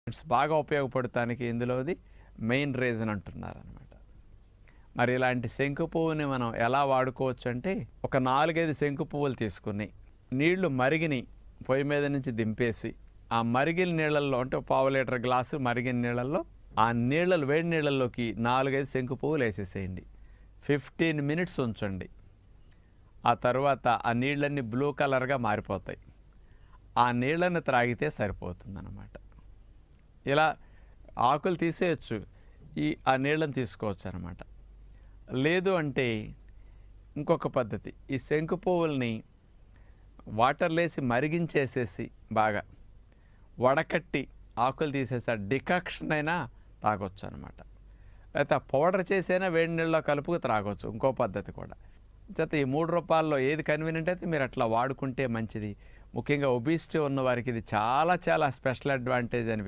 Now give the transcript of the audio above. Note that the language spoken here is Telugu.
ఇట్స్ బాగా ఉపయోగపడటానికి ఇందులోది మెయిన్ రీజన్ అంటున్నారనమాట. మరి ఇలాంటి శంకు పువ్వుని మనం ఎలా వాడుకోవచ్చు అంటే, ఒక 4-5 శంకు పువ్వులు తీసుకుని నీళ్లు మరిగిని పొయ్యి మీద నుంచి దింపేసి, ఆ మరిగిన నీళ్ళల్లో అంటే 1/2 లీటర్ గ్లాసు మరిగిన నీళ్ళల్లో ఆ నీళ్ళలు వేడి నీళ్ళల్లోకి 4-5 శంకు పువ్వులు వేసేసేయండి. 15 మినిట్స్ ఉంచండి. ఆ తర్వాత ఆ నీళ్ళన్నీ బ్లూ కలర్గా మారిపోతాయి. ఆ నీళ్ళని త్రాగితే సరిపోతుందన్నమాట. ఇలా ఆకులు తీసేయచ్చు, ఆ నీళ్ళని తీసుకోవచ్చు అనమాట. లేదు అంటే ఇంకొక పద్ధతి, ఈ శంకు పువ్వుల్ని వాటర్లేసి మరిగించేసేసి బాగా వడకట్టి ఆకులు తీసేసి ఆ డికాక్షన్ అయినా తాగొచ్చు అనమాట. లేకపోతే ఆ పౌడర్ చేసైనా వేడి నీళ్ళలో కలుపుకు త్రాగొచ్చు, ఇంకో పద్ధతి కూడా. చేత ఈ 3 రూపాయల్లో ఏది కన్వీనియంట్ అయితే మీరు అట్లా వాడుకుంటే మంచిది. ముఖ్యంగా ఒబిసిటీ ఉన్న వారికి ఇది చాలా చాలా స్పెషల్ అడ్వాంటేజ్ అని